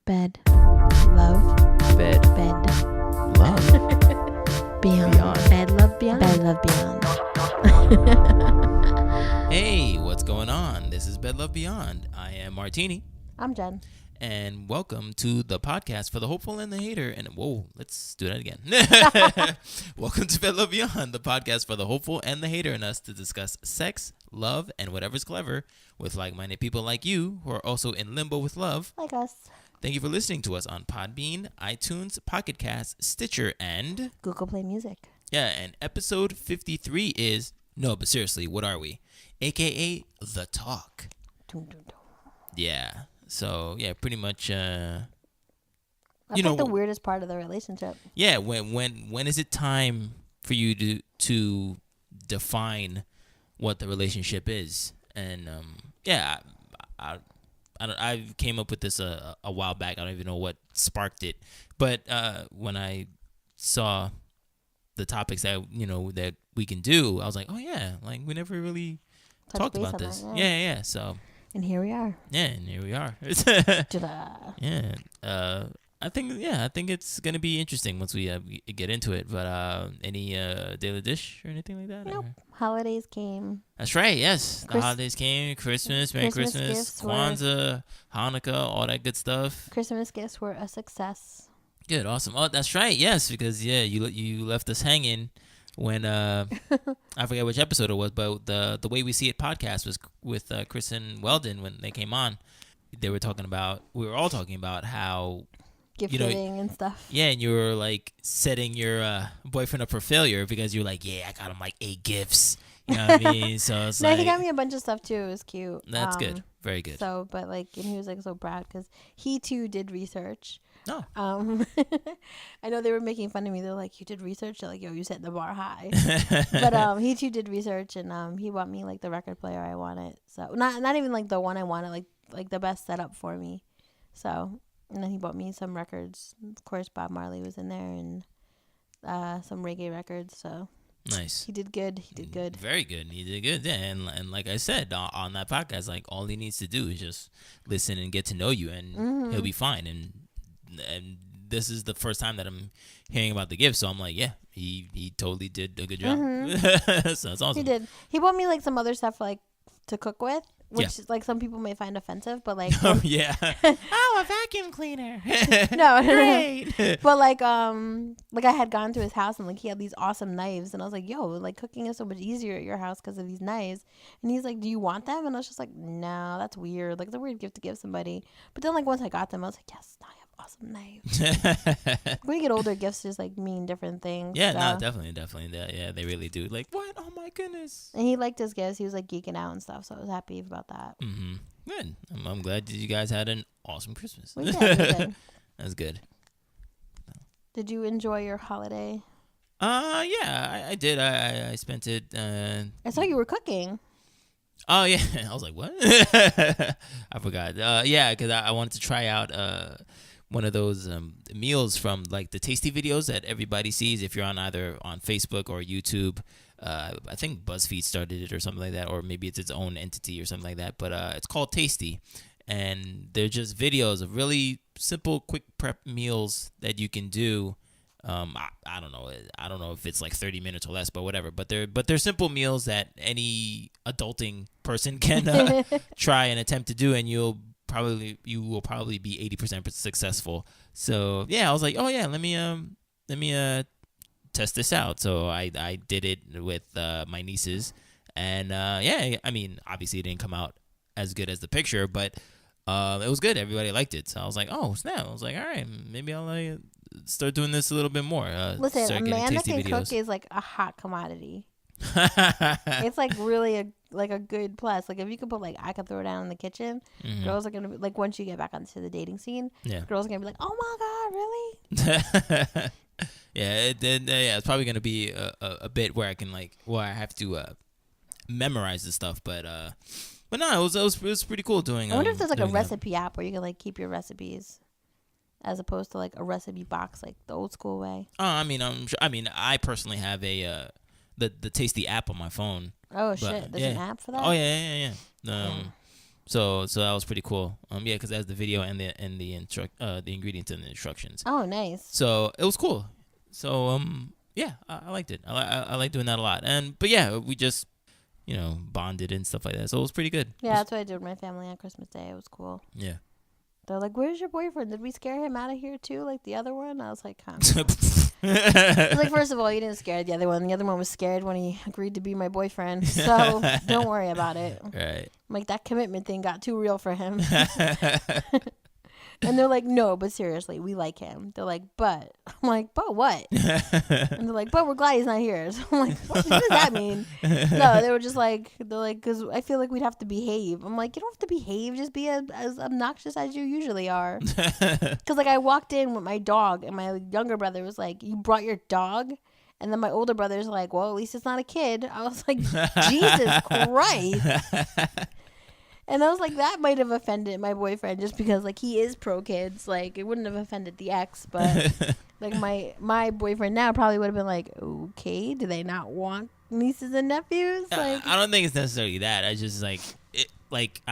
Bed. Love. Bed. Bed. Love. Beyond. Beyond. Bed, love, beyond. Bed, love, beyond. Hey, what's going on? This is Bed Love Beyond. I am Martini. I'm Jen. And welcome to the podcast for the hopeful and the hater. And whoa, let's do that again. Welcome to Bed Love Beyond, the podcast for the hopeful and the hater in us to discuss sex, love, and whatever's clever with like-minded people like you who are also in limbo with love. Like us. Thank you for listening to us on Podbean, iTunes, Pocket Cast, Stitcher, and Google Play Music. yeah, and episode 53 is, no, but seriously, what are we? a.k.a. The Talk. Dun, dun, dun. Yeah. So, yeah, pretty much, That's you know, like the weirdest part of the relationship. yeah, when is it time for you to define what the relationship is? And, yeah, I came up with this a while back. I don't even know what sparked it. But when I saw the topics that, that we can do, I was like, oh, yeah, like we never really talked about this. That, Yeah. So. And here we are. Yeah, and here we are. Ta-da. Yeah. I think it's gonna be interesting once we get into it. But any daily dish or anything like that? Nope. Or? Holidays came. That's right. Yes, the holidays came. Christmas, Merry Christmas Christmas, gifts Kwanzaa, Hanukkah, all that good stuff. Christmas gifts were a success. Good, awesome. Oh, that's right. Yes, because you left us hanging when I forget which episode it was, but the Way We See It podcast was with Chris and Weldon when they came on. We were all talking about how Gift giving and stuff. Yeah, and you were like setting your boyfriend up for failure because you were like, yeah, I got him like 8 gifts. You know what I mean? So it's No, like, he got me a bunch of stuff too. It was cute. That's good. Very good. So, but like, and he was like so proud because he too did research. Oh. I know they were making fun of me. They're like, you did research? They're like, yo, you set the bar high. But he too did research, and he bought me like the record player I wanted. So not even like the one I wanted, like the best setup for me. So, and then he bought me some records. Of course, Bob Marley was in there, and some reggae records. So Nice. he did good. Very good. He did good. Yeah, and like I said on that podcast, like all he needs to do is just listen and get to know you, and he'll be fine. And this is the first time that I'm hearing about the gift, so I'm like, yeah, he totally did a good job. So that's awesome. He did. He bought me like some other stuff like to cook with, which like some people may find offensive, but like oh yeah. Oh, a vacuum cleaner. No. Great. But like I had gone to his house and like he had these awesome knives, and I was like, yo, like cooking is so much easier at your house because of these knives. And he's like, do you want them? And I was just like, no, that's weird. Like it's a weird gift to give somebody. But then like once I got them, I was like, yes, now I have awesome knives. When you get older, gifts just like mean different things. Yeah, so. no, definitely. Yeah, they really do. Like, what? Oh my goodness. And he liked his gifts. He was like geeking out and stuff, so I was happy about that. Mm-hmm. Good. I'm glad that you guys had an awesome Christmas. We did. That's good. Did you enjoy your holiday? Yeah, I did. I spent it. I saw you were cooking. Oh yeah, I was like, what? I forgot. Yeah, because I wanted to try out one of those meals from like the tasty videos that everybody sees if you're either on Facebook or YouTube. I think BuzzFeed started it or something like that, or maybe it's its own entity or something like that. But it's called Tasty, and they're just videos of really simple, quick prep meals that you can do. I don't know. I don't know if it's like 30 minutes or less, but whatever. But they're simple meals that any adulting person can try and attempt to do, and you will probably be 80% successful. So yeah, I was like, oh yeah, let me test this out. So I did it with my nieces, and yeah, I mean, obviously it didn't come out as good as the picture, but it was good. Everybody liked it. So I was like, oh snap. I was like, all right, maybe I'll start doing this a little bit more. Listen, a man that can cook is like a hot commodity. It's like really a good plus. Like if you could put like I could throw down in the kitchen, girls are gonna be like, once you get back onto the dating scene, girls are gonna be like, oh my god, really? Yeah, it's probably gonna be a bit where I have to memorize the stuff, but no, it was pretty cool doing. I wonder if there's like a recipe that. app where you can like keep your recipes, as opposed to like a recipe box like the old school way. Oh, I mean, I personally have the Tasty app on my phone. Oh shit! There's an app for that. Oh yeah. So that was pretty cool. Yeah, because that's the video and the ingredients and the instructions. Oh, nice. So it was cool. So yeah, I liked it. I like doing that a lot. But yeah, we just bonded and stuff like that. So it was pretty good. Yeah, that's what I did with my family on Christmas Day. It was cool. Yeah. They're like, "Where's your boyfriend? Did we scare him out of here too, like the other one?" I was like, "Calm down." I was like, first of all, you didn't scare the other one. The other one was scared when he agreed to be my boyfriend. So don't worry about it. Right. Like that commitment thing got too real for him. And they're like, "No, but seriously, we like him." They're like, "But." I'm like, "But what?" And they're like, "But we're glad he's not here." So I'm like, what does that mean? No, they were just like, because I feel like we'd have to behave. I'm like, you don't have to behave. Just be as obnoxious as you usually are. Because like I walked in with my dog and my younger brother was like, "You brought your dog?" And then my older brother's like, "Well, at least it's not a kid." I was like, Jesus Christ. And I was like, that might have offended my boyfriend just because, like, he is pro-kids. Like, it wouldn't have offended the ex, but, like, my boyfriend now probably would have been like, okay, do they not want nieces and nephews? Like, I don't think it's necessarily that. I just, I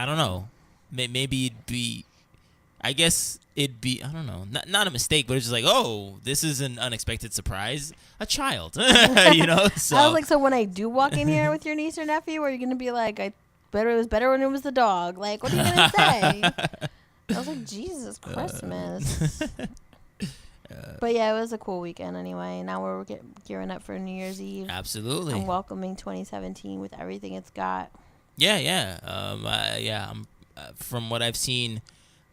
don't know. Maybe it'd be, I guess it'd be, I don't know, not a mistake, but it's just like, oh, this is an unexpected surprise. A child, So. I was like, so when I do walk in here with your niece or nephew, are you going to be like, it was better when it was the dog. Like, what are you going to say? I was like, Jesus Christmas. But yeah, it was a cool weekend anyway. Now we're gearing up for New Year's Eve. Absolutely. I'm welcoming 2017 with everything it's got. Yeah. From what I've seen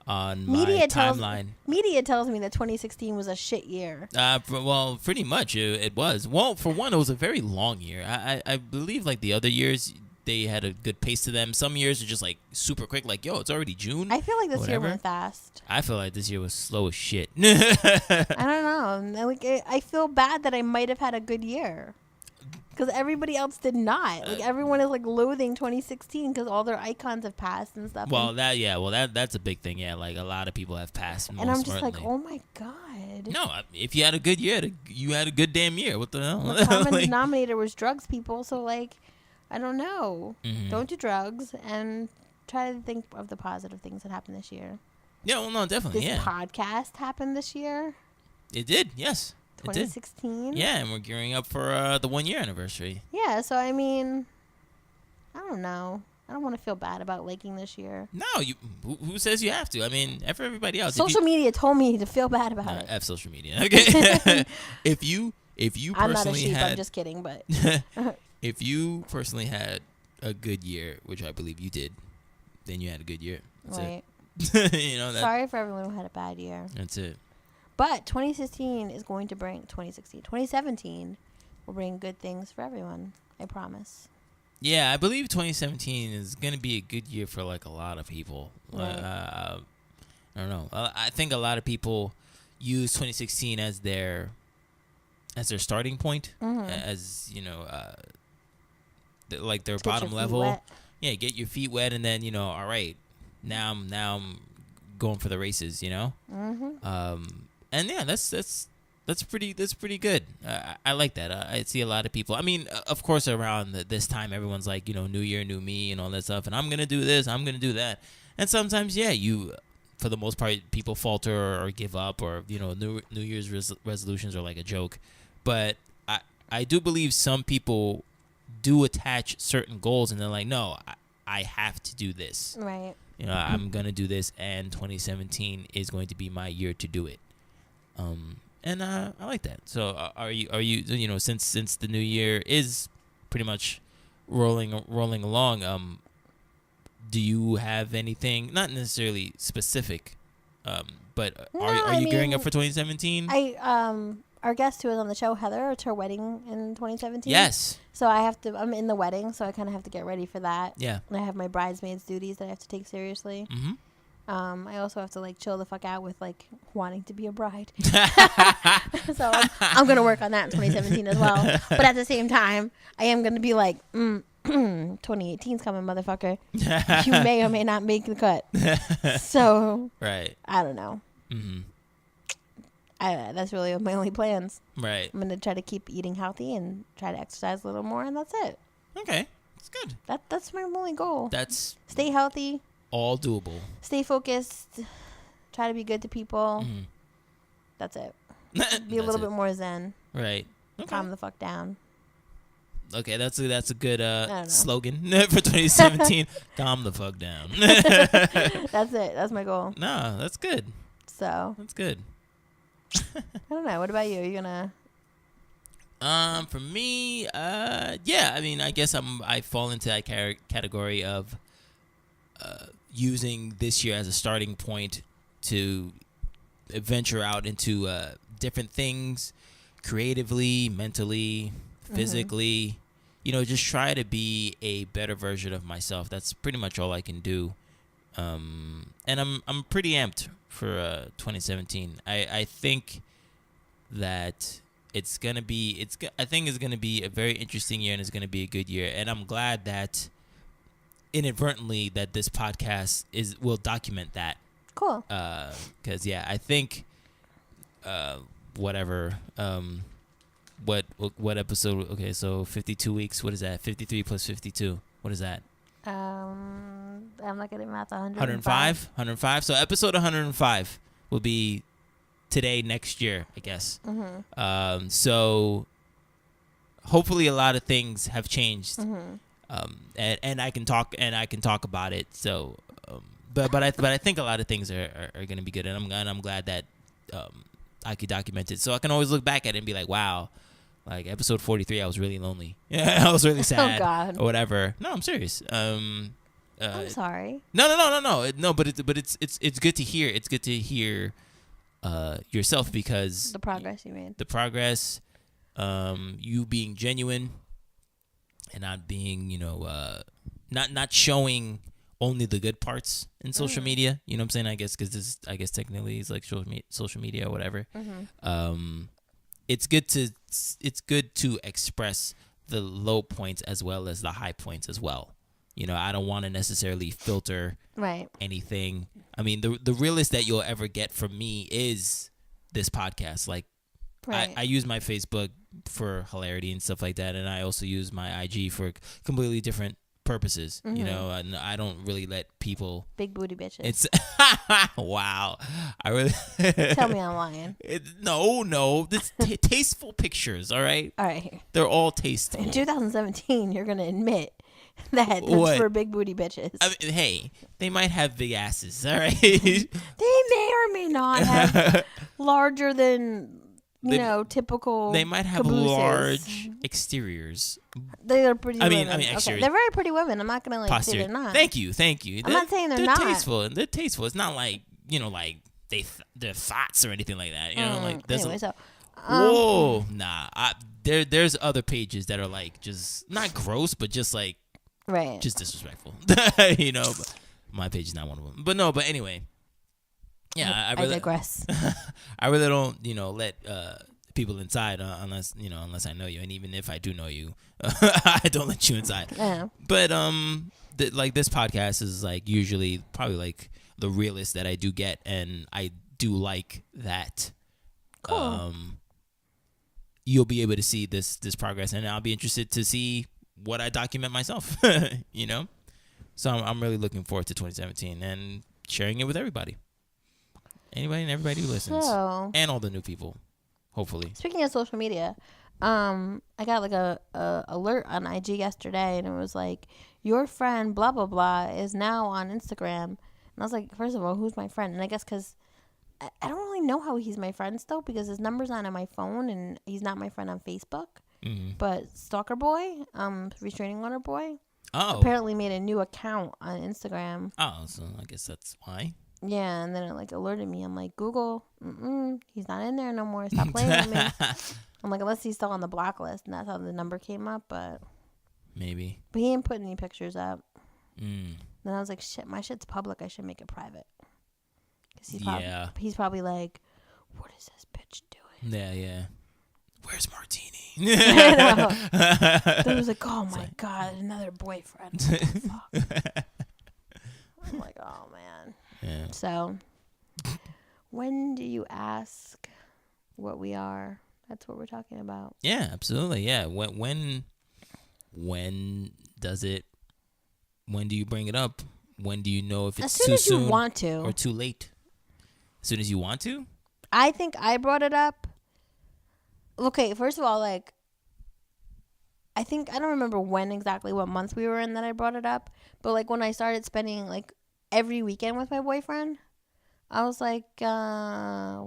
on my timeline. Media tells me that 2016 was a shit year. Well, pretty much it was. Well, for one, it was a very long year. I believe like the other years, they had a good pace to them. Some years are just like super quick, like, yo, it's already June. I feel like this year went fast. I feel like this year was slow as shit. I don't know. Like, I feel bad that I might have had a good year because everybody else did not. Like, everyone is like loathing 2016 because all their icons have passed and stuff. Well, that's a big thing. Yeah, like a lot of people have passed. And I'm just like, oh my God. No, if you had a good year, you had a good damn year. What the hell? The common denominator was drugs, people. So like, I don't know. Mm-hmm. Don't do drugs and try to think of the positive things that happened this year. Yeah, well, no, definitely. This podcast happened this year. It did, yes. 2016. Yeah, and we're gearing up for the 1 year anniversary. Yeah, so I mean, I don't know. I don't want to feel bad about liking this year. No, who says you have to? I mean, for everybody else. Social media told me to feel bad about it. F social media. Okay. if you personally I'm not a sheep. I'm just kidding, but. If you personally had a good year, which I believe you did, then you had a good year. That's right. it. Sorry for everyone who had a bad year. That's it. But 2016 is going to bring 2017 will bring good things for everyone. I promise. Yeah, I believe 2017 is going to be a good year for like a lot of people. Right. I don't know. I think a lot of people use 2016 as their starting point, as like their bottom level. Yeah, get your feet wet, and then all right, now I'm going for the races. And yeah, that's pretty good. I like that. I see a lot of people. I mean, of course, around this time, everyone's like, New Year, new me, and all that stuff. And I'm gonna do this. I'm gonna do that. And sometimes, yeah, for the most part, people falter or give up, or New Year's resolutions are like a joke. But I do believe some people do attach certain goals, and they're like, no, I have to do this. Right. I'm gonna do this, and 2017 is going to be my year to do it. And I like that. So are you since the new year is pretty much rolling along, do you have anything, not necessarily specific, but are you gearing up for 2017? Our guest who was on the show, Heather, it's her wedding in 2017. Yes. So I'm in the wedding, so I kind of have to get ready for that. Yeah. And I have my bridesmaids duties that I have to take seriously. Mm-hmm. I also have to like chill the fuck out with like wanting to be a bride. So I'm going to work on that in 2017 as well. But at the same time, I am going to be like, 2018's coming, motherfucker. You may or may not make the cut. So right. I don't know. Mm-hmm. That's really my only plans. Right. I'm going to try to keep eating healthy and try to exercise a little more, and that's it. Okay. That's good. That's my only goal. That's stay healthy. All doable. Stay focused. Try to be good to people. Mm-hmm. That's it. Be a little bit more zen. Right. Okay. Calm the fuck down. Okay, that's a good slogan for 2017. Calm the fuck down. That's it. That's my goal. No, that's good. So that's good. I don't know. What about you? Are you gonna? For me, yeah. I mean, I guess I fall into that category of using this year as a starting point to venture out into different things, creatively, mentally, physically. You know, just try to be a better version of myself. That's pretty much all I can do. And I'm pretty amped for 2017. I think that it's gonna be I think it's gonna be a very interesting year, and it's gonna be a good year. And I'm glad that inadvertently that this podcast will document that. Cool. Because yeah, I think whatever what episode? Okay, so 52 weeks. What is that? 53 plus 52. What is that? I'm not getting math. 105. 105. So episode 105 will be today next year, I guess. So hopefully a lot of things have changed. And I can talk about it. So but I think a lot of things are going to be good, and I'm glad that I could document it, so I can always look back at it and be like, wow, like episode 43, I was really lonely. Yeah, I was really sad. Oh God. Or whatever. No, I'm serious. I'm sorry. No. But it's good to hear. It's good to hear yourself, because the progress you made. The progress, you being genuine, and not being, not showing only the good parts in social media. You know what I'm saying? I guess because this, technically is like social media or whatever. It's good to express the low points as well as the high points as well. You know, I don't want to necessarily filter anything. I mean, the realest that you'll ever get from me is this podcast. Like, I use my Facebook for hilarity and stuff like that, and I also use my IG for completely different purposes. You know, and I don't really let people big booty bitches. It's wow. I really tell me I'm lying. No, it's tasteful pictures. All right, they're all tasteful. In 2017, you're gonna admit that it's for big booty bitches. I mean, hey, they might have big asses. All right, they may or may not have larger than typical. They might have cabooses. Large exteriors. They are pretty. I mean, exteriors. They're very pretty women. I'm not gonna say they're not. Thank you. I'm not saying they're not. Tasteful. They're tasteful. It's not like like they're thoughts or anything like that. You know, like there's anyway, whoa, nah. There's other pages that are like just not gross, but just like just disrespectful. But my page is not one of them. But anyway. Yeah, I digress. I really don't, let people inside unless I know you, and even if I do know you, I don't let you inside. Yeah. But like this podcast is like usually probably like the realest that I do get, and I do like that. Cool. You'll be able to see this progress, and I'll be interested to see what I document myself. So I'm really looking forward to 2017 and sharing it with everybody. Anybody and everybody who listens, and all the new people, hopefully. Speaking of social media, I got like a alert on IG yesterday, and it was like, your friend blah blah blah is now on Instagram, and I was like, first of all, who's my friend? And I guess because I don't really know how he's my friend still, because his number's not on my phone, and he's not my friend on Facebook. But Stalker Boy, Restraining Order Boy, apparently made a new account on Instagram. Oh, so I guess that's why. Yeah, and then it like alerted me. I'm like, Google, he's not in there no more. Stop playing with me. I'm like, unless he's still on the block list, and that's how the number came up. But maybe. But he ain't putting any pictures up. Then I was like, shit, my shit's public. I should make it private. Cause he's probably like, what is this bitch doing? Yeah. Where's Martini? I know. Then I was like, oh my God, another boyfriend. What the fuck? I'm like, oh man. Yeah. So, when do you ask what we are? That's what we're talking about. Yeah, absolutely. Yeah. When does it? When do you bring it up? when do you know if As it's soon too as you soon want to. or too late? As soon as you want to? I think I brought it up. Okay, first of all, like, I think I don't remember when exactly, what month we were in that I brought it up, but like when I started spending like every weekend with my boyfriend, I was like, we're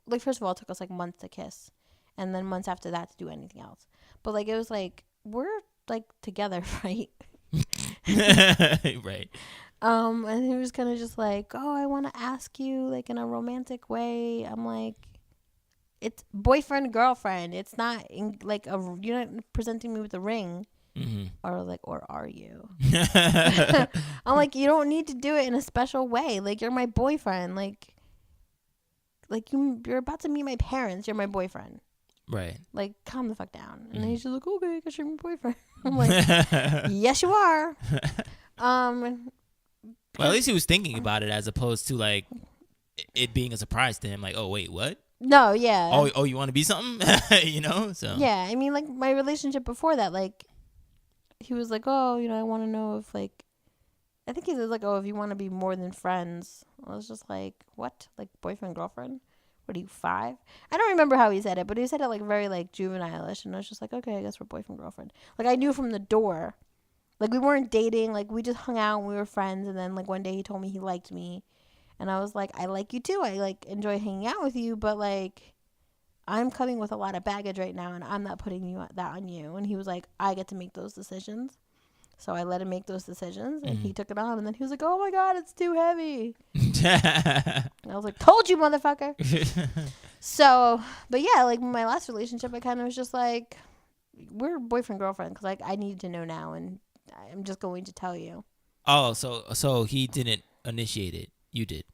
like, first of all, it took us like months to kiss, and then months after that to do anything else. But like it was like we're like together, right? Right. And he was kind of just like, oh, I want to ask you like in a romantic way. I'm like, it's boyfriend girlfriend. It's not like you're not presenting me with a ring, or like, or are you? I'm like, you don't need to do it in a special way. Like, you're my boyfriend. Like you're about to meet my parents. You're my boyfriend. Right. Like, calm the fuck down. And then he's just like, okay, I guess you're my boyfriend. I'm like, yes, you are. Well, at least he was thinking about it as opposed to like it being a surprise to him. Like, oh wait, what? No, yeah. Oh, you want to be something? You know? So yeah, I mean, like my relationship before that, like he was like, oh, I want to know if like, I think he was like, oh, if you want to be more than friends. I was just like, what? Like boyfriend girlfriend? What are you, 5? I don't remember how he said it, but he said it like very like juvenile-ish, and I was just like, okay, I guess we're boyfriend girlfriend. Like I knew from the door. Like, we weren't dating. Like, we just hung out and we were friends. And then, like, one day he told me he liked me. And I was like, I like you too. I, like, enjoy hanging out with you. But, like, I'm coming with a lot of baggage right now. And I'm not putting that on you. And he was like, I get to make those decisions. So I let him make those decisions. And he took it on. And then he was like, oh, my God, it's too heavy. And I was like, told you, motherfucker. So, but, yeah, like, my last relationship, I kind of was just like, we're boyfriend, girlfriend. Because, like, I need to know now. And I'm just going to tell you. Oh, so he didn't initiate it. You did.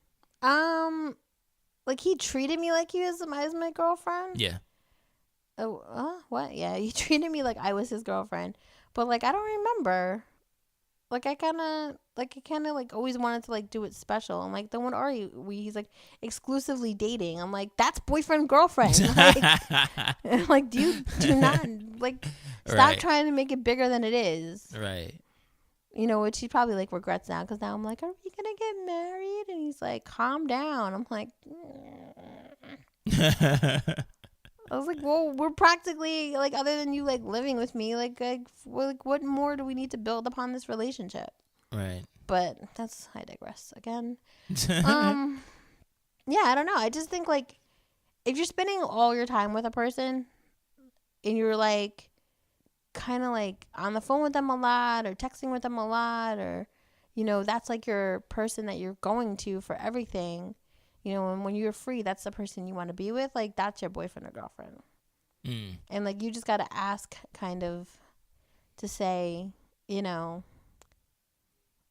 Like he treated me like he was my girlfriend. Yeah. Oh, what? Yeah, he treated me like I was his girlfriend. But like I don't remember. Like I kind of like always wanted to like do it special. I'm like, then what are you? He's like exclusively dating. I'm like, that's boyfriend girlfriend. Like, do not like stop trying to make it bigger than it is. Right. Which he probably like regrets now because now I'm like, are we gonna get married? And he's like, calm down. I'm like, I was like, well, we're practically like, other than you like living with me, like what more do we need to build upon this relationship? Right. But I digress again. Yeah, I don't know. I just think like if you're spending all your time with a person and you're like kind of like on the phone with them a lot or texting with them a lot, or that's like your person that you're going to for everything, and when you're free, that's the person you want to be with. Like that's your boyfriend or girlfriend. And like you just got to ask kind of to say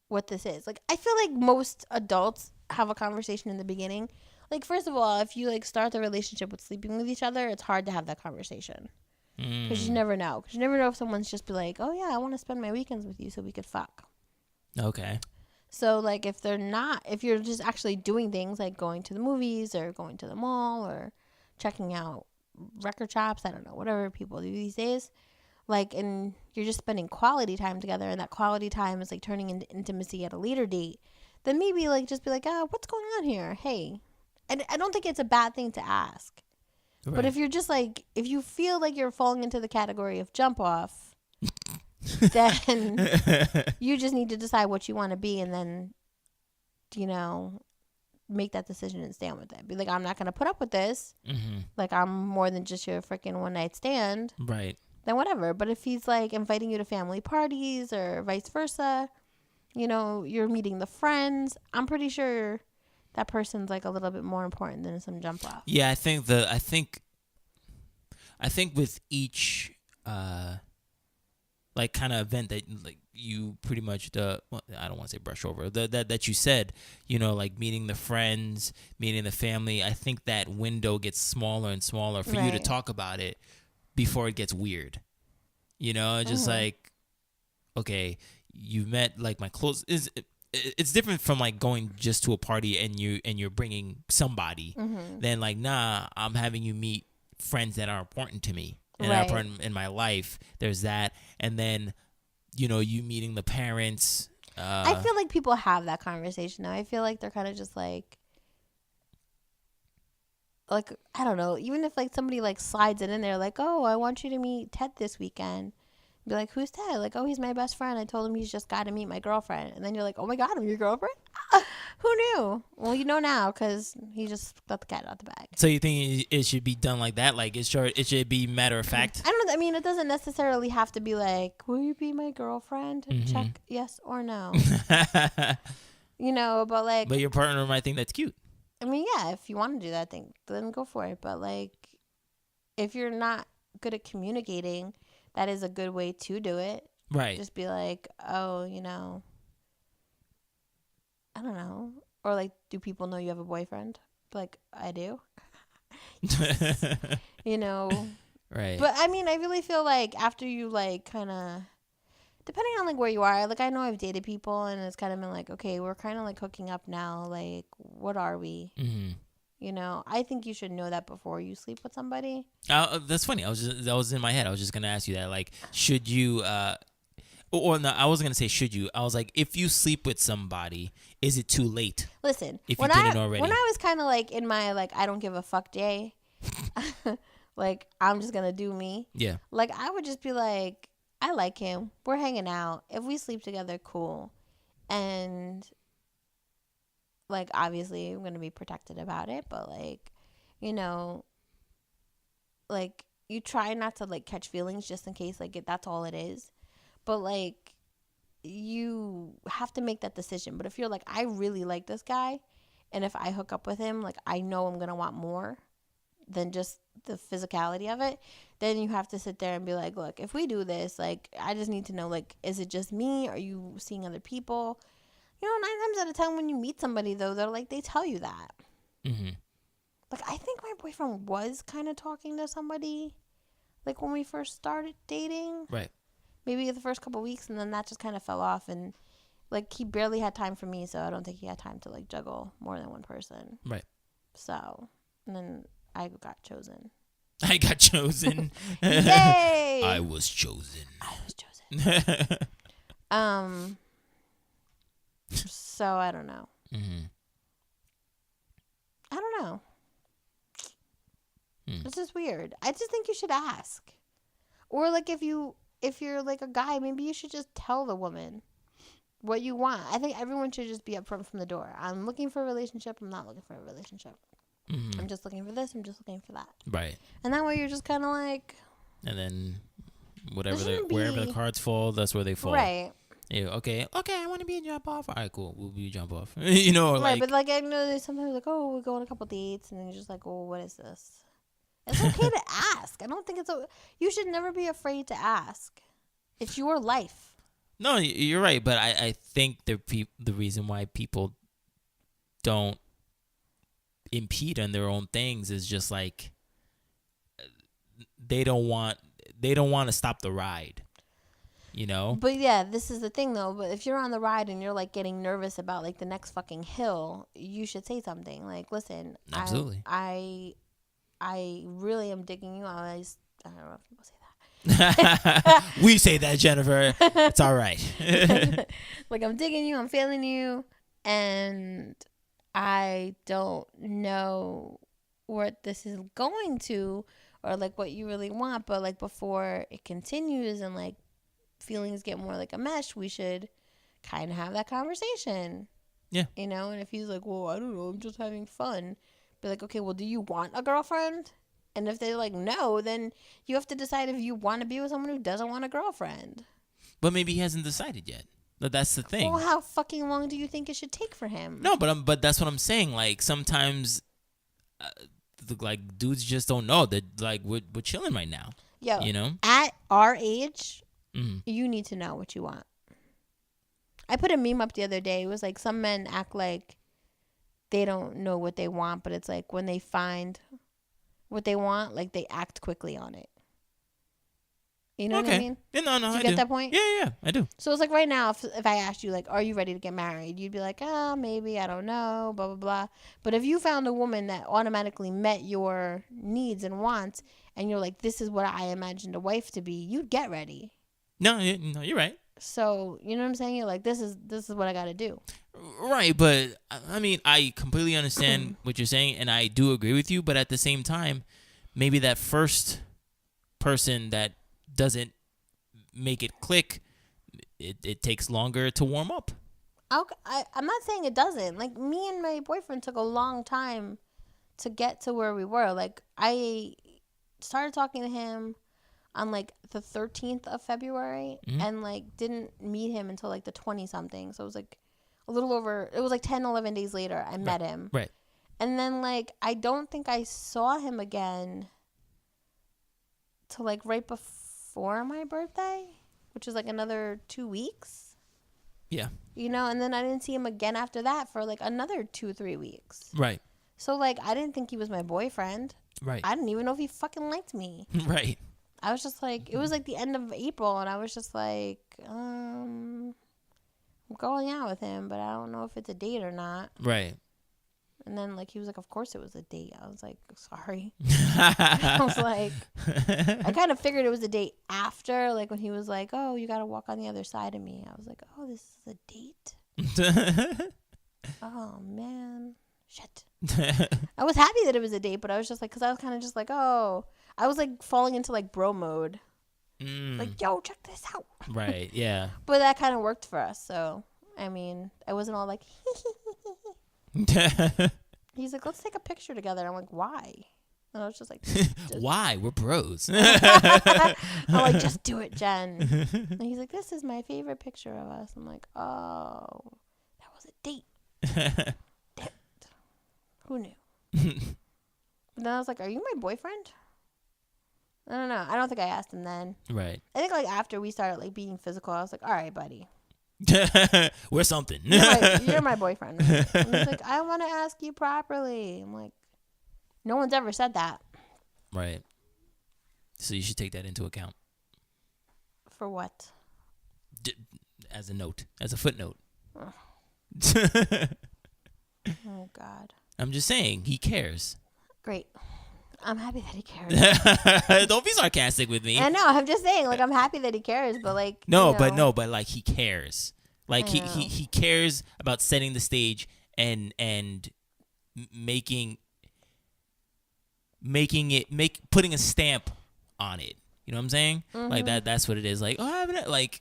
what this is. Like I feel like most adults have a conversation in the beginning. Like first of all, if you like start the relationship with sleeping with each other, it's hard to have that conversation. Because you never know. Because you never know if someone's just be like, oh, yeah, I want to spend my weekends with you so we could fuck. Okay. So, like, if you're just actually doing things like going to the movies or going to the mall or checking out record shops, I don't know, whatever people do these days, like, and you're just spending quality time together and that quality time is, like, turning into intimacy at a later date, then maybe, like, just be like, what's going on here? Hey. And I don't think it's a bad thing to ask. Right. But if you're just like, if you feel like you're falling into the category of jump off, then you just need to decide what you want to be and then, make that decision and stand with it. Be like, I'm not going to put up with this. Like, I'm more than just your freaking one night stand. Right. Then whatever. But if he's like inviting you to family parties or vice versa, you're meeting the friends, I'm pretty sure that person's like a little bit more important than some jump off. Yeah, I think with each like kind of event that like you pretty much I don't want to say brush over that you said, like meeting the friends, meeting the family, I think that window gets smaller and smaller for you to talk about it before it gets weird. Just like, okay, you met like my close is. It's different from like going just to a party and you're bringing somebody. Then like, nah, I'm having you meet friends that are important to me and are important in my life. There's that, and then you meeting the parents. I feel like people have that conversation now. I feel like they're kind of just like I don't know. Even if like somebody like slides it in there, like, oh, I want you to meet Ted this weekend. Be like, who's Ted? Like, oh, he's my best friend. I told him he's just got to meet my girlfriend. And then you're like, oh my God, I'm your girlfriend? Who knew? Well, you know now because he just let the cat out the bag. So you think it should be done like that? Like it should be matter of fact? I don't know. I mean, it doesn't necessarily have to be like, will you be my girlfriend? Mm-hmm. Check yes or no. But like. But your partner might think that's cute. I mean, yeah, if you want to do that thing, then go for it. But like, if you're not good at communicating, that is a good way to do it. Right. Just be like, oh, I don't know. Or like, do people know you have a boyfriend? Like, I do. Right. But I mean, I really feel like after you like kind of, depending on like where you are, like I know I've dated people and it's kind of been like, okay, we're kind of like hooking up now. Like, what are we? Mm-hmm. I think you should know that before you sleep with somebody. That's funny. That was in my head. I was just gonna ask you that. Like, should you? Or no, I wasn't gonna say should you. I was like, if you sleep with somebody, is it too late? Listen, if you didn't already. When I was kind of like in my like I don't give a fuck day, like I'm just gonna do me. Yeah. Like I would just be like, I like him. We're hanging out. If we sleep together, cool. And like obviously I'm gonna be protected about it, but like, like you try not to like catch feelings just in case like that's all it is. But like you have to make that decision. But if you're like, I really like this guy, and if I hook up with him, like I know I'm gonna want more than just the physicality of it, then you have to sit there and be like, look, if we do this, like I just need to know, like, is it just me? Are you seeing other people? 9 times out of 10 when you meet somebody though, they're like, they tell you that. Mm-hmm. Like I think my boyfriend was kind of talking to somebody like when we first started dating. Right. Maybe the first couple of weeks, and then that just kind of fell off, and like he barely had time for me, so I don't think he had time to like juggle more than one person. Right. So, and then I got chosen. I got chosen. Yay! I was chosen. So I don't know. Mm-hmm. I don't know. It's just weird. I just think you should ask, or like if you're like a guy, maybe you should just tell the woman what you want. I think everyone should just be upfront from the door. I'm looking for a relationship. I'm not looking for a relationship. Mm-hmm. I'm just looking for this. I'm just looking for that. Right. And that way you're just kind of like. And then wherever the cards fall, that's where they fall. Right. Yeah. Okay. I want to be a jump off. All right. Cool. We'll be a jump off. Right. But like I know there's sometimes like, oh, we'll go on a couple dates, and then you're just like, oh, what is this? It's okay to ask. I don't think you should never be afraid to ask. It's your life. No, you're right. But I think the reason why people don't impede on their own things is just like they don't want to stop the ride. But yeah, this is the thing though. But if you're on the ride and you're like getting nervous about like the next fucking hill, you should say something like, listen, absolutely. I really am digging you. I don't know if people say that. We say that, Jennifer. It's all right. Like I'm digging you. I'm feeling you. And I don't know what this is going to or like what you really want. But like before it continues and like feelings get more like a mesh, we should kind of have that conversation. Yeah. And if he's like, well, I don't know. I'm just having fun. Be like, okay, well, do you want a girlfriend? And if they're like, no, then you have to decide if you want to be with someone who doesn't want a girlfriend. But maybe he hasn't decided yet. That's the thing. Well, how fucking long do you think it should take for him? No, but that's what I'm saying. Like sometimes, like dudes just don't know that. Like we're chilling right now. Yo, at our age, you need to know what you want. I put a meme up the other day. It was like some men act like they don't know what they want, but it's like when they find what they want, like they act quickly on it. You know what I mean? Yeah, no, do you get that point? Yeah, I do. So it's like right now, if I asked you, like, are you ready to get married? You'd be like, maybe, I don't know, blah, blah, blah. But if you found a woman that automatically met your needs and wants, and you're like, this is what I imagined a wife to be, you'd get ready. No, you're right. So, you know what I'm saying? You're like, this is what I got to do. Right, but I mean, I completely understand what you're saying, and I do agree with you. But at the same time, maybe that first person that doesn't make it click, it takes longer to warm up. Okay, I'm not saying it doesn't. Like, me and my boyfriend took a long time to get to where we were. Like, I started talking to him on like the 13th of February, and like didn't meet him until like the 20 something. So it was like a little over, it was like 10, 11 days later I met him. Right. And then like I don't think I saw him again till like right before my birthday, which was like another 2 weeks. Yeah. You know, and then I didn't see him again after that for like another 2-3 weeks. Right. So like I didn't think he was my boyfriend. Right. I didn't even know if he fucking liked me. Right. I was just like, it was like the end of April, and I was just like, I'm going out with him, but I don't know if it's a date or not. Right. And then like he was like, of course it was a date. I was like, sorry. I was like, I kind of figured it was a date after, like when he was like, oh, you got to walk on the other side of me. I was like, oh, this is a date? Oh, man. Shit. I was happy that it was a date, but I was just like, because I was kind of just like, oh, I was like falling into like bro mode. Like, yo, check this out. Right, yeah. But that kind of worked for us. So, I mean, I wasn't all like, he's like, let's take a picture together. I'm like, why? And I was just like, why? We're bros. I'm like, just do it, Jen. And he's like, this is my favorite picture of us. I'm like, oh, that was a date. Damn it. Who knew? And then I was like, are you my boyfriend? I don't know. I don't think I asked him then. Right. I think like after we started like being physical, I was like, all right, buddy. We're something. You're my boyfriend. And he's like, I want to ask you properly. I'm like, no one's ever said that. Right. So you should take that into account. For what? As a note. As a footnote. Oh, God. I'm just saying, he cares. Great. I'm happy that he cares. Don't be sarcastic with me. I know. I'm just saying, like, I'm happy that he cares, but like, but like he cares. Like he cares about setting the stage and putting a stamp on it. You know what I'm saying? Mm-hmm. Like that's what it is. Like, I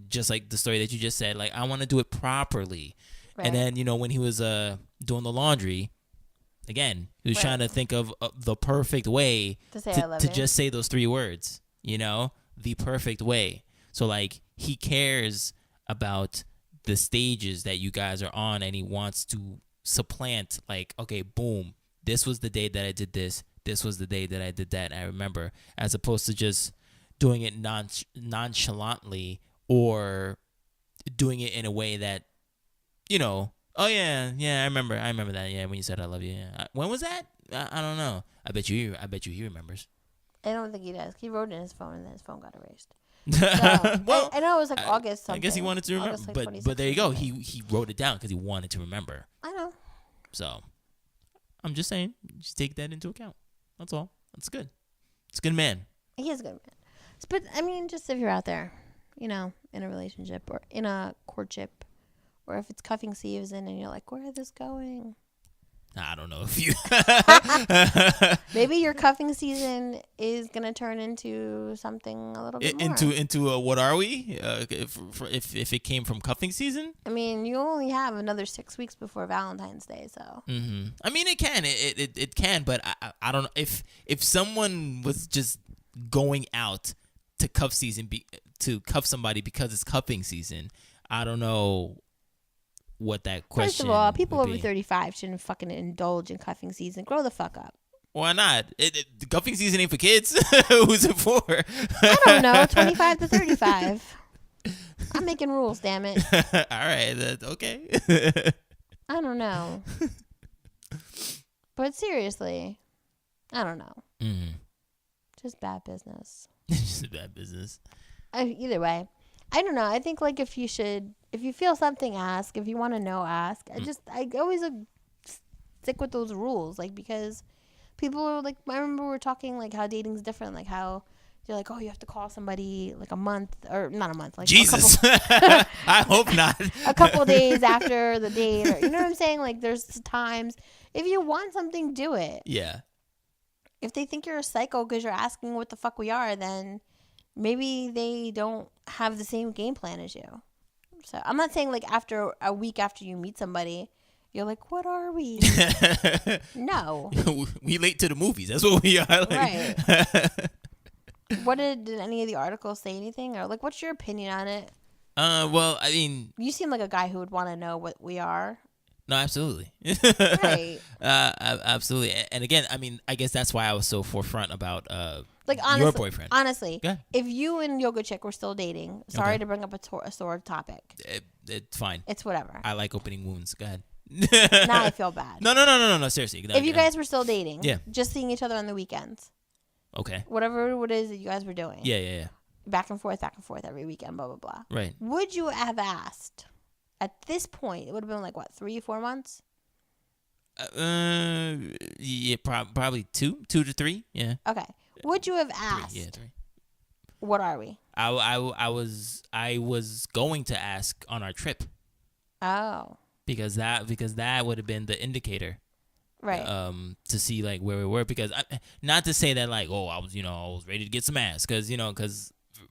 just like the story that you just said, like I want to do it properly. Right. And then, you know, when he was doing the laundry, again, he was trying to think of the perfect way to just say those 3 words, you know, the perfect way. So, like, he cares about the stages that you guys are on, and he wants to supplant, like, okay, boom, this was the day that I did this. This was the day that I did that. I remember, as opposed to just doing it nonchalantly or doing it in a way that, you know, oh yeah, I remember that. Yeah, when you said I love you. Yeah. When was that? I don't know. I bet you he remembers. I don't think he does. He wrote it in his phone, and then his phone got erased. So, well, I know it was like August something. I guess he wanted to remember, but there you go. He wrote it down because he wanted to remember. I know. So, I'm just saying, just take that into account. That's all. That's good. It's a good man. He is a good man. But I mean, just if you're out there, you know, in a relationship or in a courtship, or if it's cuffing season and you're like, where is this going? I don't know if you... Maybe your cuffing season is going to turn into something a little bit more. Into a what are we? If it came from cuffing season? I mean, you only have another 6 weeks before Valentine's Day, so... Mm-hmm. I mean, it can. It can, but I don't know. If someone was just going out to cuff season, to cuff somebody because it's cuffing season, I don't know what that question. First of all, people over 35 shouldn't fucking indulge in cuffing season. Grow the fuck up. Why not? The cuffing season ain't for kids. Who's it for? I don't know. 25 to 35. I'm making rules, damn it. All right. Okay. I don't know. But seriously, I don't know. Mm-hmm. Just bad business. Just bad business. Either way. I don't know. I think like if you feel something, ask. If you want to know, ask. I always stick with those rules, like, because people are like, I remember we were talking like how dating's different, like how You're like, oh, you have to call somebody like a month, or not a month, like Jesus. I hope not. a couple days after the date, or you know what I'm saying? Like, there's times if you want something, do it. Yeah. If they think you're a psycho because you're asking what the fuck we are, then maybe they don't have the same game plan as you. So I'm not saying like after a week after you meet somebody, you're like, what are we? No. We late to the movies. That's what we are. Like. Right. What did any of the articles say anything? Or like, what's your opinion on it? Well, I mean, you seem like a guy who would want to know what we are. No, absolutely. Right. Absolutely. And again, I mean, I guess that's why I was so forefront about like honestly, your boyfriend. Honestly, if you and Yoga Chick were still dating, sorry to bring up a sore topic. It's fine. It's whatever. I like opening wounds. Go ahead. Now I feel bad. No. Seriously. If you guys were still dating, yeah, just seeing each other on the weekends. Okay. Whatever it is that you guys were doing. Yeah. Back and forth every weekend, blah, blah, blah. Right. Would you have asked at this point? It would have been like, what, 3-4 months? Yeah, probably 2 to 3. Yeah. Okay. Would you have asked? 3, yeah, 3. What are we? I was going to ask on our trip. Oh. Because that would have been the indicator. Right. To see like where we were, because not to say that like, oh, I was ready to get some ass, because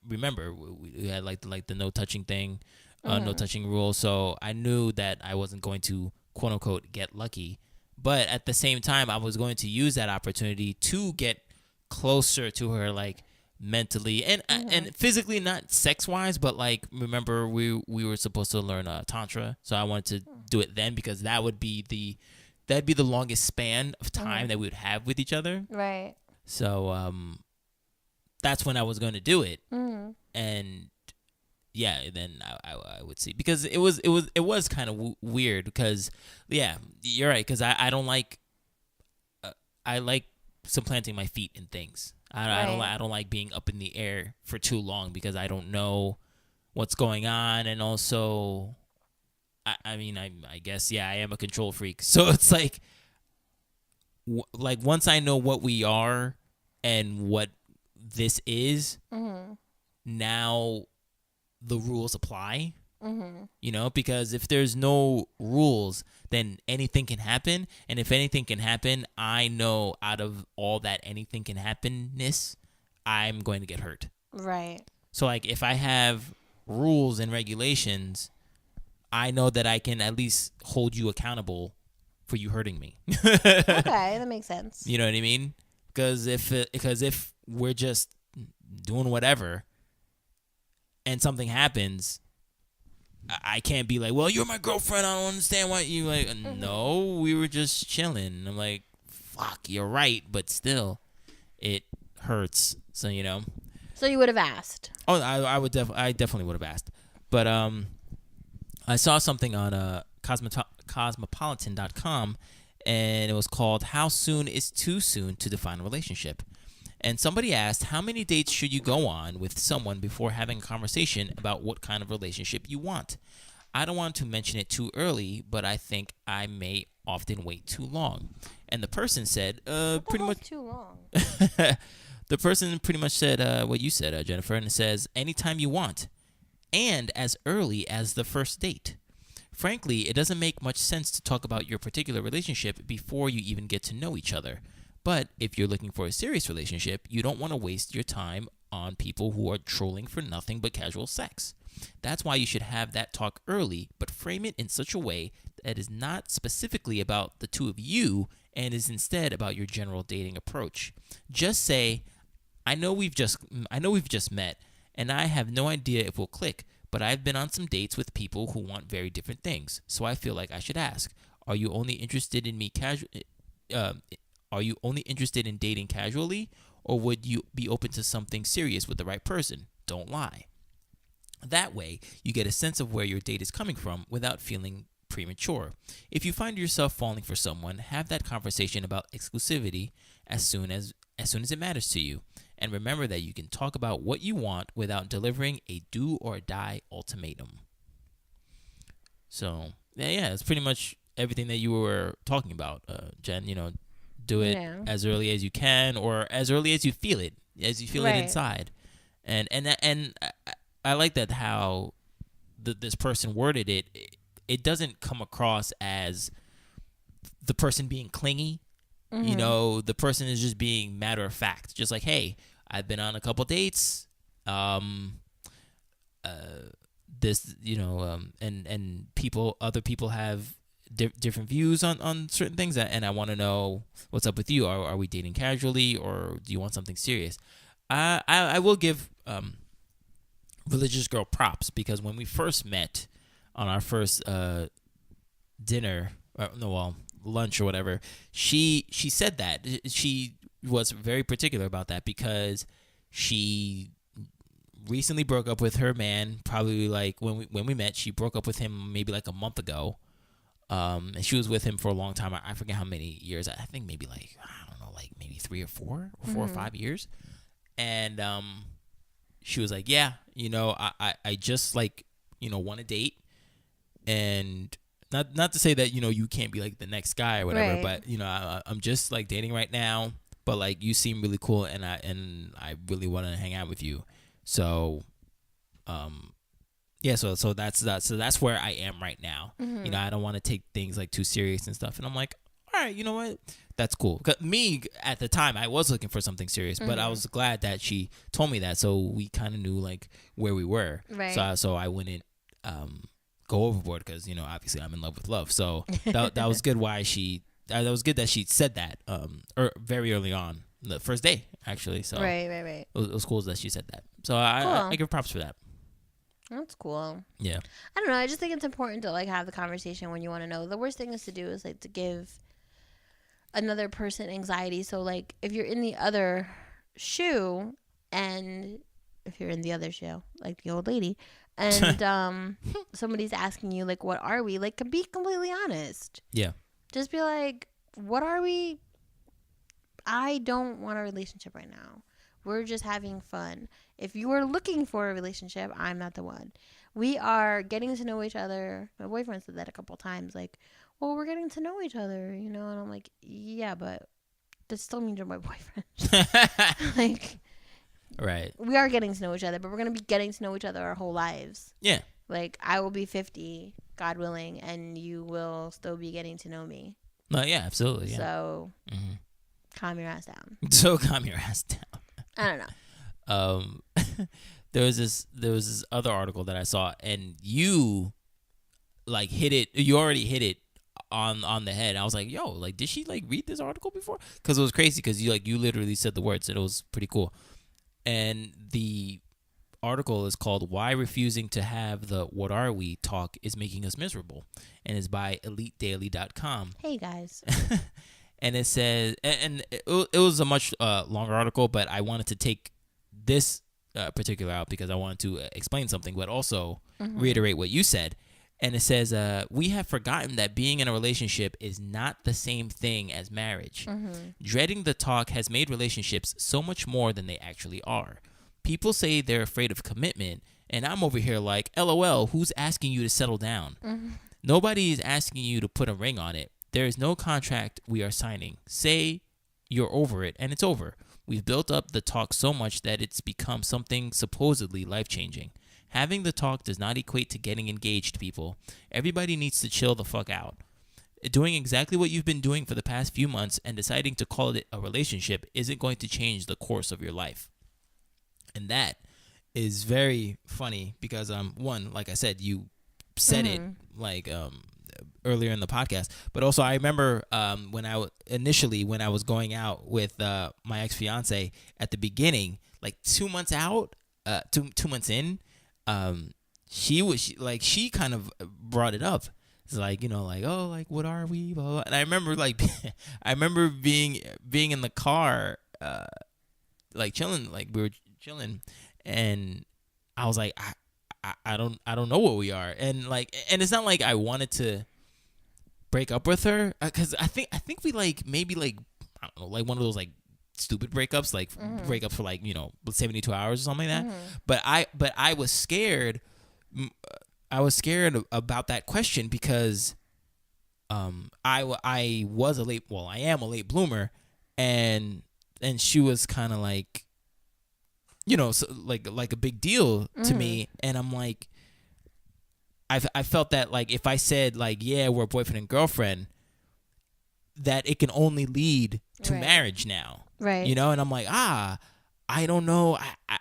remember we had like the no touching thing, no touching rule, so I knew that I wasn't going to quote unquote get lucky, but at the same time I was going to use that opportunity to get closer to her, like mentally and physically, not sex wise, but like remember we were supposed to learn tantra, so I wanted to do it then, because that'd be the longest span of time that we would have with each other. Right. So that's when I was going to do it. Mm-hmm. And yeah, then I would see, because it was kind of weird, because yeah, you're right, because I don't like I like supplanting my feet in things. I don't like being up in the air for too long, because I don't know what's going on, and also I mean, I guess, yeah, I am a control freak. So it's like once I know what we are and what this is, now the rules apply, because if there's no rules, then anything can happen. And if anything can happen, I know out of all that anything can happenness, I'm going to get hurt. Right. So like if I have rules and regulations, I know that I can at least hold you accountable for you hurting me. Okay, that makes sense. You know what I mean? Because if we're just doing whatever and something happens, I can't be like, well, you're my girlfriend, I don't understand why you like. No, we were just chilling. I'm like, fuck, you're right, but still, it hurts. So So you would have asked. Oh, I definitely would have asked, but I saw something on cosmopolitan.com, and it was called "How Soon is Too Soon to Define a Relationship?" And somebody asked, how many dates should you go on with someone before having a conversation about what kind of relationship you want? I don't want to mention it too early, but I think I may often wait too long. And the person said, pretty much too long. The person pretty much said what you said, Jennifer, and it says, anytime you want, and as early as the first date. Frankly, it doesn't make much sense to talk about your particular relationship before you even get to know each other. But if you're looking for a serious relationship, you don't want to waste your time on people who are trolling for nothing but casual sex. That's why you should have that talk early, but frame it in such a way that is not specifically about the two of you and is instead about your general dating approach. Just say, I know we've just met, and I have no idea if we'll click, but I've been on some dates with people who want very different things, so I feel like I should ask, are you only interested in me Are you only interested in dating casually, or would you be open to something serious with the right person? Don't lie. That way, you get a sense of where your date is coming from without feeling premature. If you find yourself falling for someone, have that conversation about exclusivity as soon as it matters to you. And remember that you can talk about what you want without delivering a do or die ultimatum. So, yeah, it's pretty much everything that you were talking about, Jen. Do it as early as you can, or as early as you feel it. as you feel it Right. inside. And I like that how this person worded it. It doesn't come across as the person being clingy. You know, the person is just being matter of fact, just like, hey, I've been on a couple dates. This, and other people have different views on certain things, and I want to know what's up with you. Are we dating casually, or do you want something serious? I will give Religious Girl props, because when we first met on our first dinner, lunch or whatever, she said that she was very particular about that, because she recently broke up with her man. Probably like when we met, she broke up with him maybe like a month ago. And she was with him for a long time. I forget how many years. I think maybe like, I don't know, like maybe 3 or 4 or 5 years. And she was like, yeah, I just like, want to date. And not to say that, you can't be like the next guy or whatever, Right. but I'm just like dating right now, but like you seem really cool, and I really want to hang out with you. So yeah, so that's where I am right now. I don't want to take things like too serious and stuff. And I'm like, all right, you know what? That's cool. 'Cause me at the time, I was looking for something serious, but I was glad that she told me that, so we kind of knew like where we were. Right. So I wouldn't go overboard, because obviously I'm in love with love. So that was good. That was good that she said that very early on, the first day actually. So Right. it was cool that she said that. So Cool. I give props for that. That's cool. Yeah. I don't know. I just think it's important to like have the conversation when you want to know. The worst thing is to do is like to give another person anxiety. So like if you're in the other shoe, and if you're in the other shoe, like the old lady, and somebody's asking you like, what are we? Like, be completely honest. Yeah. Just be like, what are we? I don't want a relationship right now. We're just having fun. If you are looking for a relationship, I'm not the one. We are getting to know each other. My boyfriend said that a couple times. Like, well, we're getting to know each other, And I'm like, yeah, but that still means you're my boyfriend. Like, right. we are getting to know each other, but we're going to be getting to know each other our whole lives. Yeah. Like, I will be 50, God willing, and you will still be getting to know me. No, yeah, absolutely. Yeah. So, calm your ass down. So calm your ass down. I don't know. There was this other article that I saw, and you like hit it. You already hit it on the head. I was like, yo, like, did she like read this article before? Because it was crazy. Because you literally said the words, and it was pretty cool. And the article is called "Why Refusing to Have the What Are We Talk is Making Us Miserable," and is by EliteDaily.com. Hey guys. And it says, and it was a much longer article, but I wanted to take this particular out because I wanted to explain something, but also reiterate what you said. And it says, we have forgotten that being in a relationship is not the same thing as marriage. Dreading the talk has made relationships so much more than they actually are. People say they're afraid of commitment, and I'm over here like, LOL, who's asking you to settle down? Nobody is asking you to put a ring on it. There is no contract we are signing. Say you're over it, and it's over. We've built up the talk so much that it's become something supposedly life-changing. Having the talk does not equate to getting engaged, people. Everybody needs to chill the fuck out. Doing exactly what you've been doing for the past few months and deciding to call it a relationship isn't going to change the course of your life. And that is very funny because, one, like I said, you said it like earlier in the podcast, but also I remember when I was going out with my ex-fiance at the beginning, like 2 months out, 2 months in, she kind of brought it up. It's like, like, oh, like, what are we? Blah, blah. And I remember being in the car, like chilling, like we were chilling, and I was like, I don't know what we are, and it's not like I wanted to break up with her, because I think we like maybe like, I don't know, like one of those like stupid breakups, like breakups for like 72 hours or something like that. But I was scared. I was scared about that question because I am a late bloomer, and she was kind of like so, like a big deal to me, and I'm like, I felt that like if I said like, yeah, we're boyfriend and girlfriend, that it can only lead to marriage now, right? And I'm like, I don't know,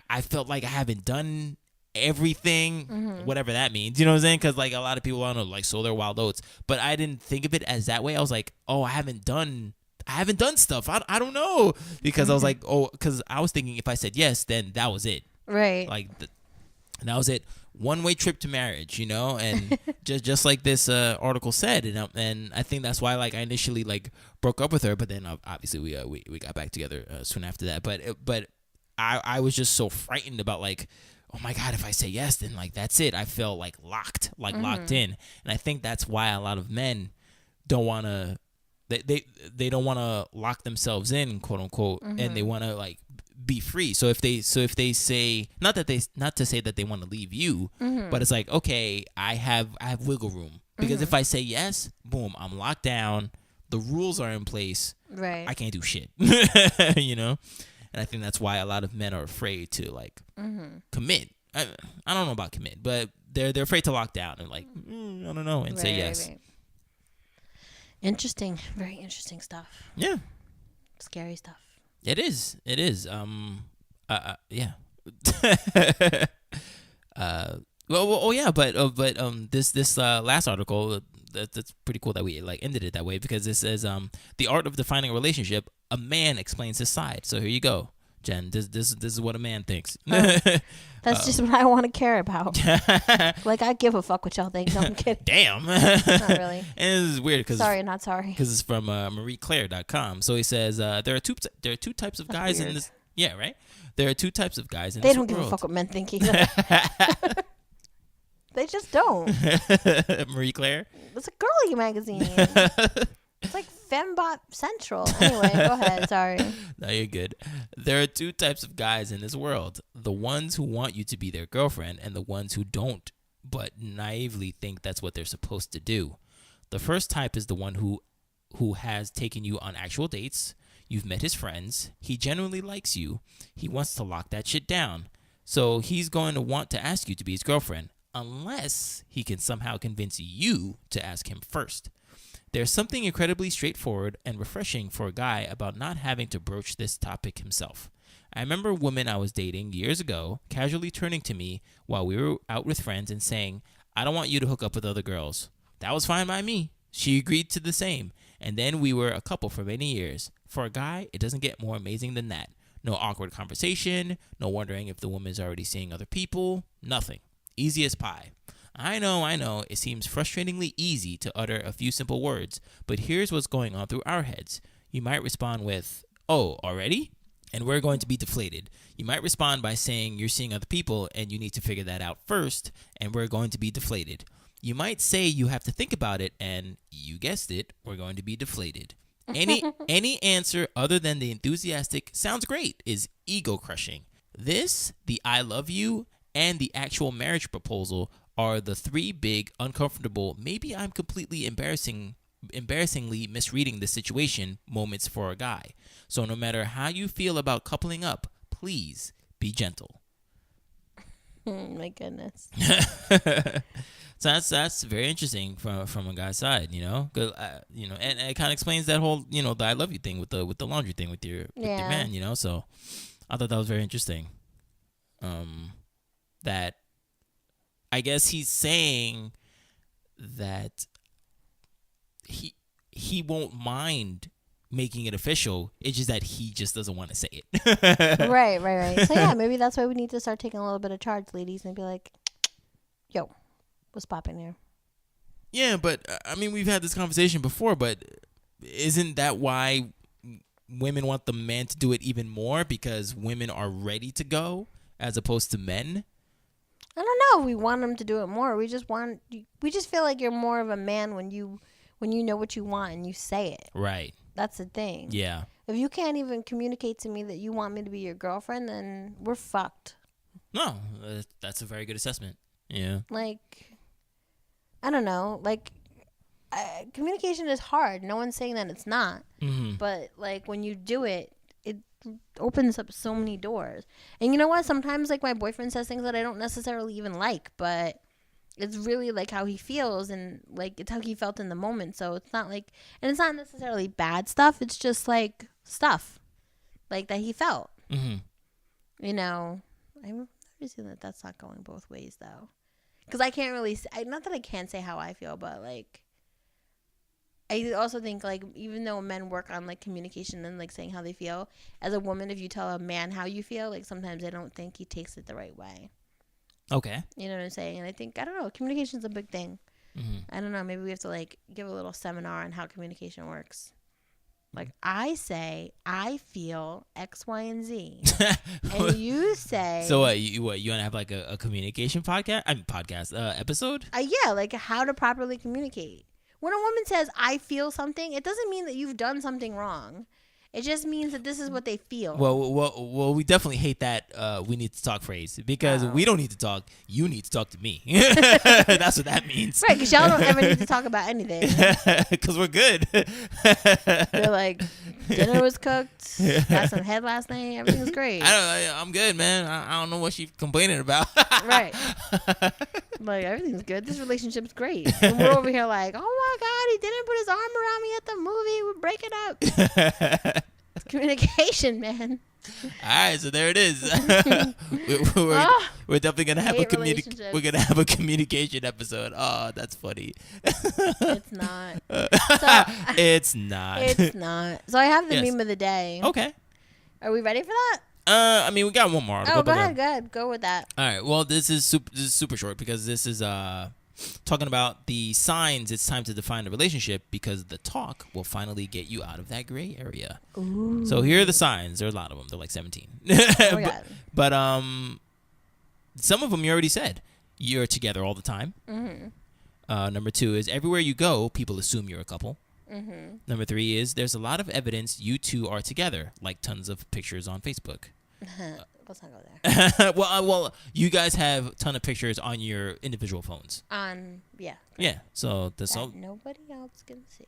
I felt like I haven't done everything, whatever that means, you know what I'm saying? Because like a lot of people, I don't know, like sow their wild oats, but I didn't think of it as that way. I was like, oh, I haven't done stuff. I don't know, because I was like, oh, because I was thinking if I said yes, then that was it, right? like that was it, one-way trip to marriage, and just like this article said, and I think that's why like I initially like broke up with her, but then obviously we got back together soon after that, but I was just so frightened about like, oh my God, if I say yes, then like that's it. I felt like locked in, and I think that's why a lot of men don't want to. They don't want to lock themselves in, quote unquote, and they want to like be free. So if they say, not to say that they want to leave you, but it's like, okay, I have wiggle room, because if I say yes, boom, I'm locked down. The rules are in place. Right. I can't do shit. And I think that's why a lot of men are afraid to like commit. I don't know about commit, but they're afraid to lock down and like, I don't know, and say yes. Right. Interesting. Very interesting stuff. Yeah. Scary stuff. It is. Yeah. This last article, that's pretty cool that we like ended it that way, because it says the art of defining a relationship, a man explains his side. So here you go, Jen. This is what a man thinks. That's just what I want to care about. Like, I give a fuck what y'all think. No, I'm kidding. Damn. Not really. And this is weird because not sorry. Because it's from marieclaire.com. So he says there are two types of guys in this. Yeah, right. There are two types of guys in this world. They don't give a fuck what men think either. They just don't. Marie Claire? It's a girly magazine. It's like Fembot Central. Anyway, go ahead. Sorry. No, you're good. There are two types of guys in this world. The ones who want you to be their girlfriend, and the ones who don't, but naively think that's what they're supposed to do. The first type is the one who has taken you on actual dates. You've met his friends. He genuinely likes you. He wants to lock that shit down. So he's going to want to ask you to be his girlfriend, unless he can somehow convince you to ask him first. There's something incredibly straightforward and refreshing for a guy about not having to broach this topic himself. I remember a woman I was dating years ago casually turning to me while we were out with friends and saying, "I don't want you to hook up with other girls." That was fine by me. She agreed to the same, and then we were a couple for many years. For a guy, it doesn't get more amazing than that. No awkward conversation, no wondering if the woman's already seeing other people, nothing. Easy as pie. I know, it seems frustratingly easy to utter a few simple words, but here's what's going on through our heads. You might respond with, "Oh, already?" And we're going to be deflated. You might respond by saying you're seeing other people and you need to figure that out first, and we're going to be deflated. You might say you have to think about it, and you guessed it, we're going to be deflated. Any answer other than the enthusiastic "sounds great" is ego crushing. This, the "I love you," and the actual marriage proposal are the three big, uncomfortable, maybe I'm completely embarrassingly misreading the situation moments for a guy. So no matter how you feel about coupling up, please be gentle. My goodness. So that's very interesting from a guy's side, and it kind of explains that whole, the "I love you" thing with the laundry thing with your man, So I thought that was very interesting. That I guess he's saying that he won't mind making it official. It's just that he just doesn't want to say it. Right. So yeah, maybe that's why we need to start taking a little bit of charge, ladies, and be like, "Yo, what's popping here?" Yeah, but I mean, we've had this conversation before, but isn't that why women want the man to do it even more? Because women are ready to go as opposed to men? I don't know if we want them to do it more. We just feel like you're more of a man when you know what you want and you say it. Right. That's the thing. Yeah. If you can't even communicate to me that you want me to be your girlfriend, then we're fucked. No, that's a very good assessment. Yeah. Like, I don't know. Like, communication is hard. No one's saying that it's not. Mm-hmm. But, like, when you do it, it opens up so many doors. And you know what? Sometimes like my boyfriend says things that I don't necessarily even like, but it's really like how he feels and like it's how he felt in the moment. So it's not like, and it's not necessarily bad stuff. It's just like stuff like that he felt. Mm-hmm. You know, I'm noticing that that's not going both ways though, because I can't really. Not that I can't say how I feel, but like I also think like even though men work on like communication and like saying how they feel, as a woman, if you tell a man how you feel, like sometimes I don't think he takes it the right way. Okay. You know what I'm saying? And I think, I don't know, communication's a big thing. Mm-hmm. I don't know, maybe we have to like give a little seminar on how communication works. Like I say, I feel X, Y, and Z, and you say. So you want to have like a communication podcast? I mean podcast episode? Yeah, like how to properly communicate. When a woman says I feel something, it doesn't mean that you've done something wrong. It just means that this is what they feel. Well, we definitely hate that we need to talk phrase because we don't need to talk. You need to talk to me. That's what that means. Right, because y'all don't ever need to talk about anything. Because we're good. They're like, dinner was cooked, got some head last night, everything's great. I'm good, man. I don't know what she's complaining about. Right. Like, everything's good. This relationship's great. And we're over here like, oh my God, he didn't put his arm around me at the movie. We're breaking up. Communication, man. All right, so there it is. We're definitely gonna have we're gonna have a communication episode. Oh, that's funny. It's not. It's not. It's not. So I have the meme of the day. Okay. Are we ready for that? I mean, we got one more. Oh, go ahead. Go with that. All right. Well, this is super short because this is talking about the signs it's time to define a relationship because the talk will finally get you out of that gray area. Ooh. So here are the signs. There are a lot of them. They're like 17. Oh my God. But some of them you already said. You're together all the time. Mm-hmm. Number 2 is everywhere you go, people assume you're a couple. Mm-hmm. Number 3 is there's a lot of evidence you two are together, like tons of pictures on Facebook. Let's not go there. well, you guys have a ton of pictures on your individual phones. Yeah. So that's all. Nobody else can see.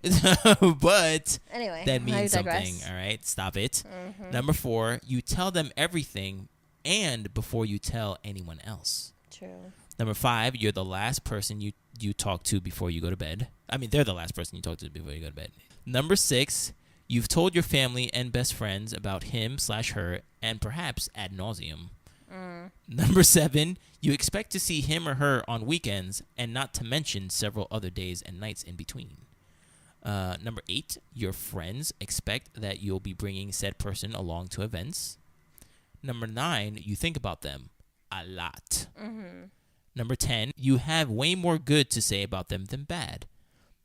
But anyway, that means something. All right, stop it. Mm-hmm. Number 4, you tell them everything, and before you tell anyone else. True. Number 5, you're the last person you talk to before you go to bed. I mean, they're the last person you talk to before you go to bed. Number 6. You've told your family and best friends about him/her and perhaps ad nauseum. Number 7, you expect to see him or her on weekends and not to mention several other days and nights in between. Number 8, your friends expect that you'll be bringing said person along to events. Number 9, you think about them a lot. Mm-hmm. Number 10, you have way more good to say about them than bad.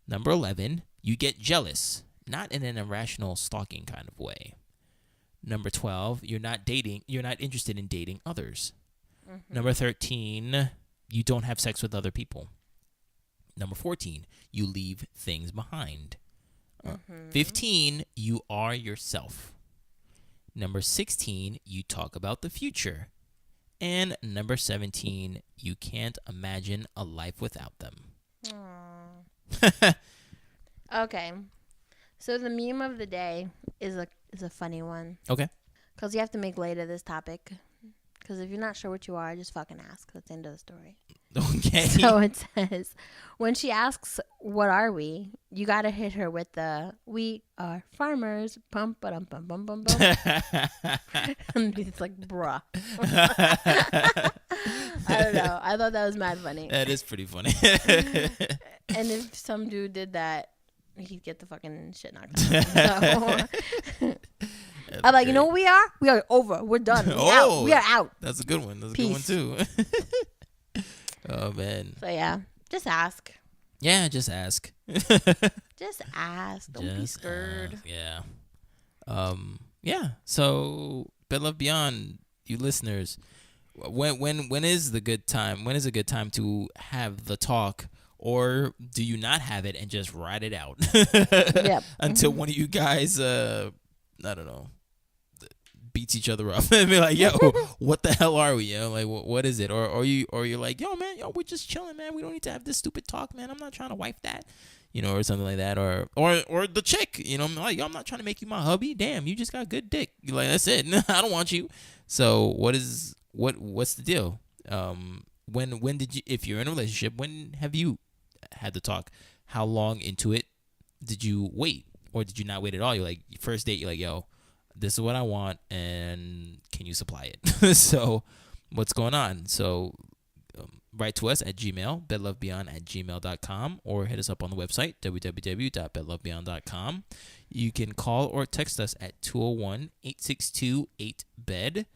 Number 11, you get jealous. Not in an irrational stalking kind of way. Number 12, you're not interested in dating others. Mm-hmm. Number 13, you don't have sex with other people. Number 14, you leave things behind. 15, you are yourself. Number 16, you talk about the future. And number 17, you can't imagine a life without them. Okay. So the meme of the day is a funny one. Okay. Because you have to make light of this topic. Because if you're not sure what you are, just fucking ask. That's the end of the story. Okay. So it says, when she asks, what are we? You got to hit her with the, we are farmers. Bum, ba-dum, bum, bum, bum, bum. And it's like, bruh. I don't know. I thought that was mad funny. That is pretty funny. And if some dude did that, he'd get the fucking shit knocked out. So, I'm like, you know what we are? We are over. We're done. We are out. That's a good one. That's Peace. a good one, too. Oh, man. So, yeah. Just ask. Yeah, just ask. Just ask. Don't be scared. Yeah. Yeah. So, Bed Love Beyond, you listeners, when is the good time? When is a good time to have the talk? Or do you not have it and just ride it out Yep. until one of you guys, I don't know, beats each other up and be like, yo, what the hell are we? You know, like, what is it? Or you're like, yo, man, we're just chilling, man. We don't need to have this stupid talk, man. I'm not trying to wife that. or something like that, or the chick, I'm like, yo, I'm not trying to make you my hubby. Damn, you just got good dick. You're like, that's it. I don't want you. So what's the deal? When did you, if you're in a relationship, when have you had to talk? How long into it did you wait, or did you not wait at all? You're like, first date, you're like, yo, this is what I want, and can you supply it? So what's going on? So write to us at Gmail, bedlovebeyond@gmail.com, or hit us up on the website, www.bedlovebeyond.com. You can call or text us at 201-862-8-BED.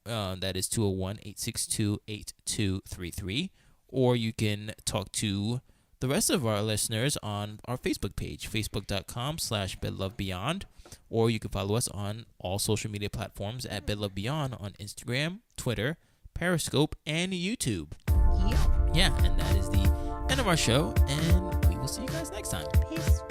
That is 201-862-8233. Or you can talk to the rest of our listeners on our Facebook page, facebook.com/bedlovebeyond. Or you can follow us on all social media platforms at bedlovebeyond on Instagram, Twitter, Periscope, and YouTube. Yep. Yeah, and that is the end of our show, and we will see you guys next time. Peace.